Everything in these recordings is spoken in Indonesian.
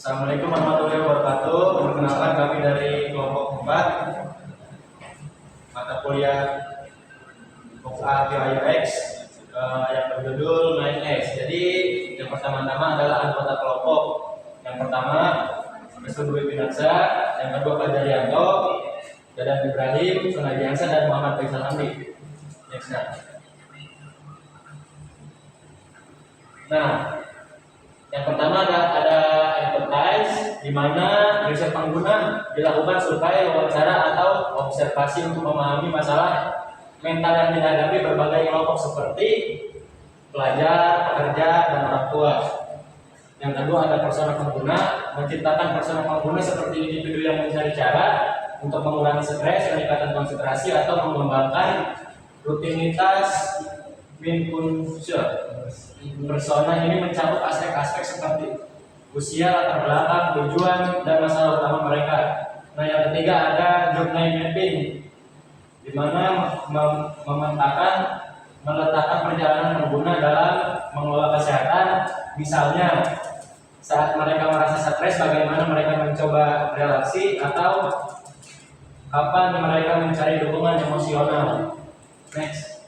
Assalamualaikum warahmatullahi wabarakatuh. Perkenalkan kami dari kelompok 4 mata kuliah UA UX yang berjudul Main S. Jadi yang pertama-tama adalah anggota kelompok. Yang pertama Restu Dwi Pinaksa, yang kedua Fajar Yanto, Dadan Ibrahim, Sunajiansa, dan Muhammad Faisal Hamdi. Next. Nah, yang pertama ada advertise, di mana riset pengguna dilakukan survei, wawancara, atau observasi untuk memahami masalah mental yang dihadapi berbagai kelompok seperti pelajar, pekerja, dan orang tua. Yang kedua ada persona pengguna, menciptakan persona pengguna seperti individu yang mencari cara untuk mengurangi stres, peningkatan konsentrasi, atau mengembangkan rutinitas mindfulness. Persona ini mencakup aspek-aspek seperti usia, latar belakang, tujuan, dan masalah utama mereka. Nah, yang ketiga ada journey mapping, di mana meletakkan perjalanan pengguna dalam mengelola kesehatan. Misalnya, saat mereka merasa stres, bagaimana mereka mencoba relasi, atau kapan mereka mencari dukungan emosional. Next.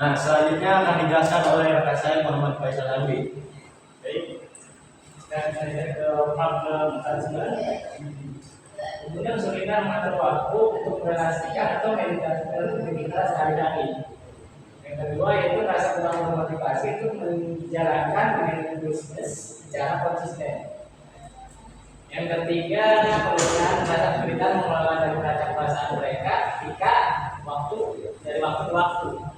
Nah, selanjutnya akan dijelaskan oleh rekan saya Muhammad Faisal Hamdi. Baik, sekarang saya ke problem 49. Kemudian sekitar mengatur waktu untuk merelasikan atau meditasi aktivitas sehari-hari. Yang kedua yaitu rasa kurang termotivasi itu menjalankan mindfulness secara konsisten. Yang ketiga penggunaan bahasa aktivitas mengelola dan melacak perasaan mereka ketika dari waktu ke waktu.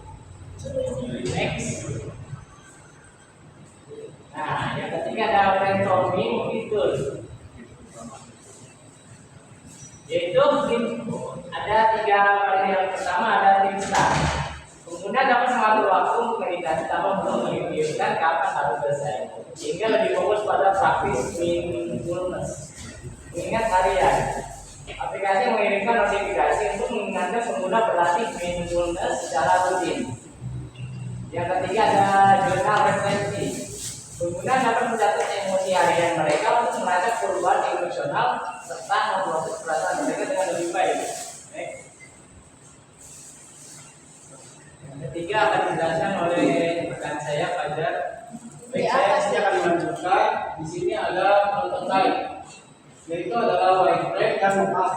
Next. Nah, yang ketiga ada brainstorming itu, yaitu ada 3 varian. Yang pertama ada tim start. Pengguna dapat mengatur waktu untuk meditasi tanpa perlu memikirkan kapan harus selesai, sehingga lebih fokus pada praktis mindfulness. Mengingat harian. Aplikasi mengirimkan notifikasi untuk mengingatkan pengguna berlatih mindfulness secara rutin. Yang ketiga ada jurnal refleksi. Pengguna dapat mencatat emosi harian mereka untuk melacak perubahan emosional serta memproses perasaan mereka dengan lebih baik. Yang ketiga akan dijelaskan oleh rekan saya Fajar. Baik, saya akan melanjutkan. Di sini ada contoh lain, yaitu adalah whiteboard dan mockup.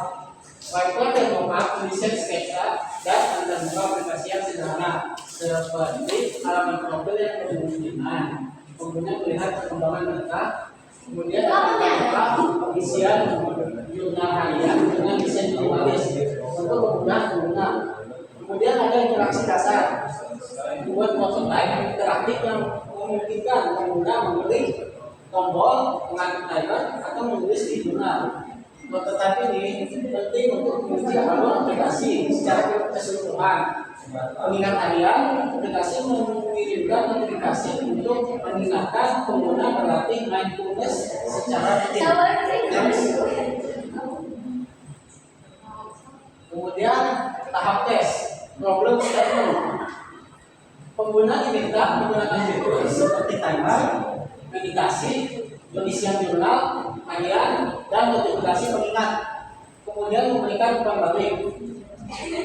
Whiteboard dan mockup tulisan sketsa dan antarmuka aplikasi yang sederhana seperti halaman profil yang kemungkinan pengguna melihat perkembangan data. Kemudian ada pengisian jurnal harian dengan desain minimalis untuk memudahkan pengguna. Kemudian ada interaksi dasar, buat prototipe interaktif yang memungkinkan pengguna memilih tombol, mengatur timer, atau menulis di jurnal. Prototipe ini penting untuk menguji alur aplikasi secara keseluruhan. Pengingat harian, aplikasi mengirimkan notifikasi untuk mengingatkan pengguna berlatih mindfulness secara rutin. Kemudian tahap tes, problem statement. Pengguna diminta menggunakan fitur seperti timer, meditasi, pengisian jurnal harian, dan notifikasi pengingat. Kemudian memberikan umpan balik,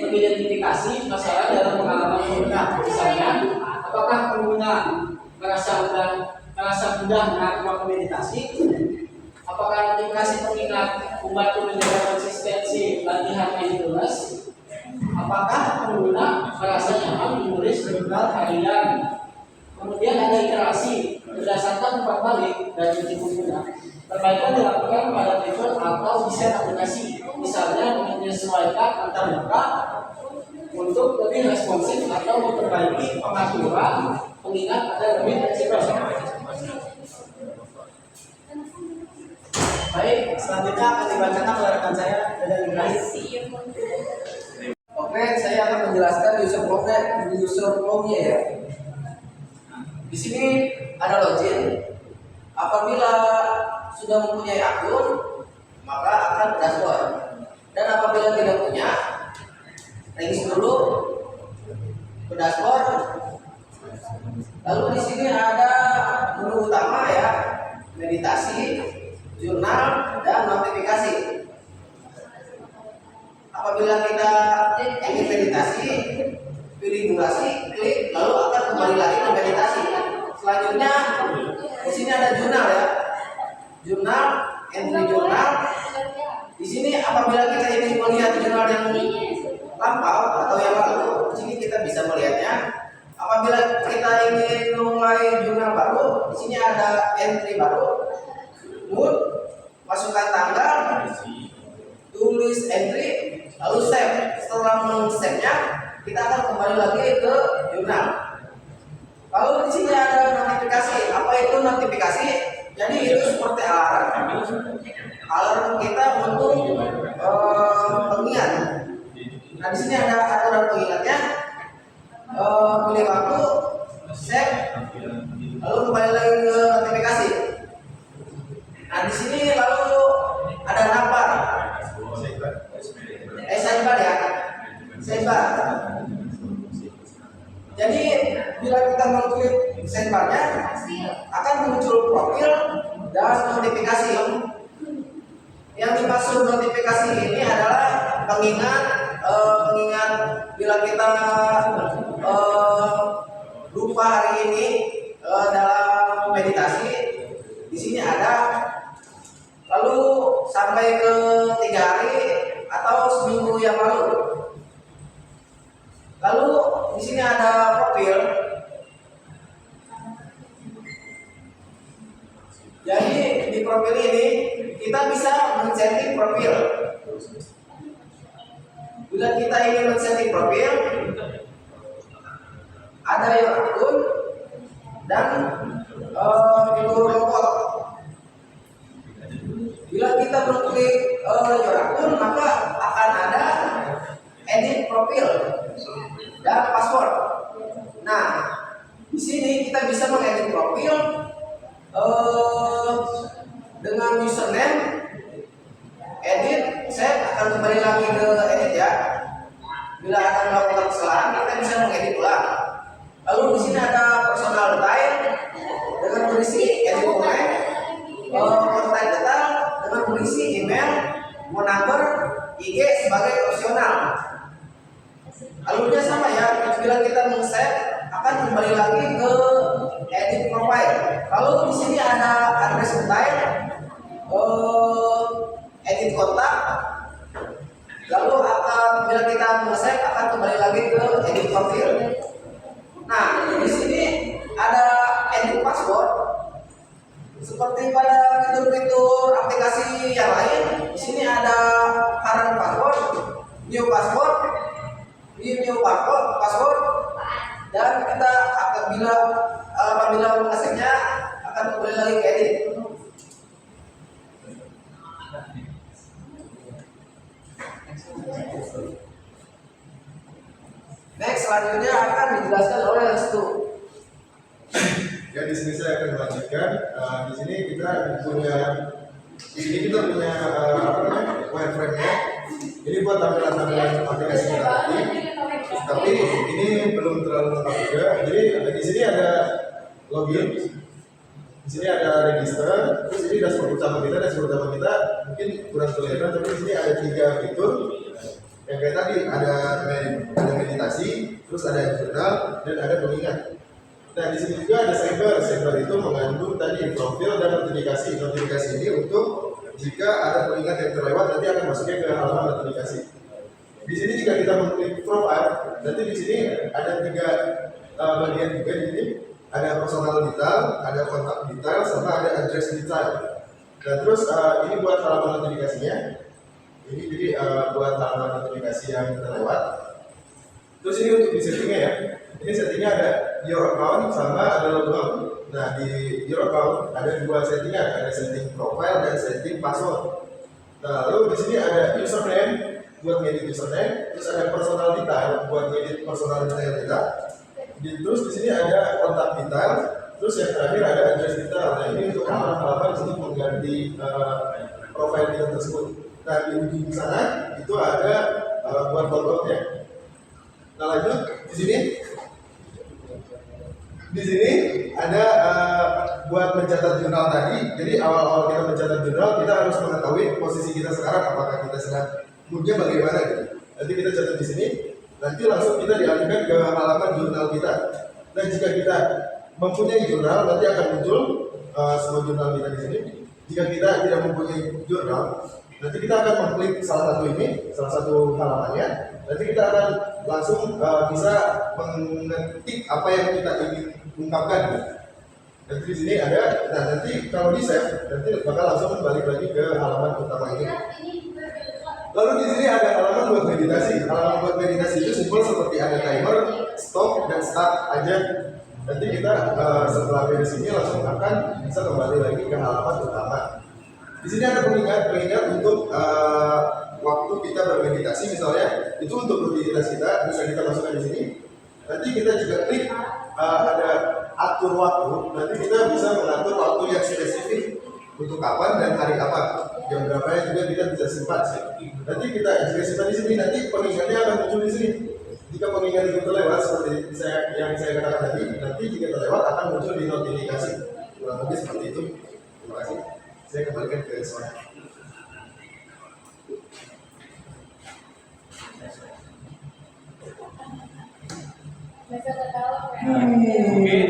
mengidentifikasi masalah dalam pengalaman pengguna. Misalnya, apakah pengguna merasa mudah melakukan meditasi? Apakah notifikasi pengingat membantu menjaga konsistensi latihan mindfulness? Apakah pengguna merasa nyaman menulis jurnal harian? Kemudian ada iterasi berdasarkan umpan balik dari pengguna. Perbaikan dilakukan pada fitur atau desain aplikasi, misalnya menyesuaikan antar muka untuk lebih responsif atau memperbaiki pengaturan pengingat agar lebih fleksibel. Baik, selanjutnya akan dibacakan oleh rekan saya Dadan Ibrahim. Oke, saya akan menjelaskan user flow-nya ya. Di sini ada login. Apabila sudah mempunyai akun, maka akan dashboard. Dan apabila tidak punya, register dulu ke dashboard. Lalu di sini ada meditasi, jurnal, dan notifikasi. Apabila kita ingin meditasi, pilih durasi, klik, lalu akan kembali lagi ke meditasi. Selanjutnya di sini ada jurnal ya, jurnal, entry jurnal. Di sini apabila kita ingin melihat jurnal yang lampau atau yang lalu, di sini kita bisa melihatnya. Apabila kita ingin memulai jurnal baru, di sini ada entry baru, mood, masukkan tanggal, tulis entry, lalu save. Setelah men-save-nya, kita akan kembali lagi ke jurnal. Lalu di sini ada notifikasi. Apa itu notifikasi? Jadi itu seperti alarm. Alarm kita untuk pengingat. Nah di sini ada aturan pengingatnya. Pilih waktu, save, lalu kembali lagi ke notifikasi. Nah di sini lalu ada navbar, sidebar ya, sidebar. Jadi bila kita mengklik sidebarnya, akan muncul profil dan notifikasi. Yang dimaksud notifikasi ini adalah pengingat bila kita lupa hari ini dalam meditasi. Di sini ada, lalu sampai ke 3 hari atau seminggu yang lalu. Lalu di sini ada profil. Jadi di profil ini kita bisa men-setting profil. Bila kita ingin men-setting profil, ada yang akun dan fitur robot. Bila kita mengklik your akun, maka akan ada edit profil dan password. Nah, di sini kita bisa mengedit profil dengan username, edit, save, akan kembali lagi ke edit ya. Bila akan melakukan kesalahan, kita bisa mengedit ulang. Lalu di sini ada personal detail dengan berisi edit komen, kontak data dengan berisi email, phone number, IG sebagai opsional. Alurnya sama ya. Bila kita men-save, akan kembali lagi ke edit profile. Lalu di sini ada address detail, edit kontak. Lalu bila kita men-save, akan kembali lagi ke edit profil. Nah, di sini ada edit password. Seperti pada fitur-fitur aplikasi yang lain, di sini ada current password, new password, password, dan kita apabila mengasihnya akan kembali lagi ke edit. Next, selanjutnya akan dijelaskan oleh Restu. Ya di sini saya akan melanjutkan. Di sini kita punya apa namanya wireframe-nya. Ini buat tampilan aplikasi kita nanti. Tapi ini belum terlalu lengkap juga. Jadi di sini ada login, di sini ada register, terus ini dashboard utama kita. Dashboard utama kita mungkin kurang kelihatan, tapi di sini ada 3 fitur. Yang kayak tadi ada meditasi, terus ada jurnal, dan ada pengingat. Nah di sini juga ada sidebar. Sidebar itu mengandung tadi profil dan notifikasi. Notifikasi ini untuk jika ada pengingat yang terlewat nanti akan masuknya ke halaman notifikasi. Di sini jika kita mengklik profile, nanti di sini ada 3 bagian juga. Di sini ada personal detail, ada kontak detail, sama ada address detail. Dan terus ini buat halaman notifikasinya. Ini jadi buat halaman notifikasi yang terlewat. Terus ini untuk di settingnya ya. Ini settingnya ada your account sama ada logout. Nah di your account ada 2 settingan, ada setting profile dan setting password. Nah lalu di sini ada username buat ngedit username, terus ada personal detail buat ngedit personal detail kita. Terus di sini ada kontak detail, terus yang terakhir ada address detail. Nah ini untuk halaman-halaman untuk mengganti profile kita tersebut. Nah di ujung sana itu ada buat logoutnya. Nah lanjut di sini Di sini ada buat mencatat jurnal tadi. Jadi awal-awal kita mencatat jurnal, kita harus mengetahui posisi kita sekarang, apakah kita sedang moodnya bagaimana gitu. Nanti kita catat di sini, nanti langsung kita dialihkan ke halaman jurnal kita. Dan jika kita mempunyai jurnal, nanti akan muncul semua jurnal kita di sini. Jika kita tidak mempunyai jurnal, nanti kita akan mengklik salah satu halamannya. Nanti kita akan langsung bisa mengetik apa yang kita ingin ungkapkan. Nanti di sini ada, nah nanti kalau di save, nanti bakal langsung balik lagi ke halaman utama ini. Lalu di sini ada halaman buat meditasi. Halaman buat meditasi itu simpel seperti ada timer, stop dan start aja. Nanti kita setelah dari sini langsung akan bisa kembali lagi ke halaman utama. Di sini ada pengingat untuk waktu kita bermeditasi, misalnya itu untuk rutinitas kita bisa kita masukkan di sini. Nanti kita juga klik ada atur waktu. Nanti kita bisa mengatur waktu yang spesifik untuk kapan dan hari apa, jam berapa juga kita bisa simpan. Nanti kita jika simpan di sini, nanti pengingatnya akan muncul di sini. Jika pengingat itu terlewat seperti yang saya katakan tadi, nanti jika terlewat akan muncul di notifikasi. Kurang lebih seperti itu. Terima kasih. Saya kembalikan ke slide. Mungkin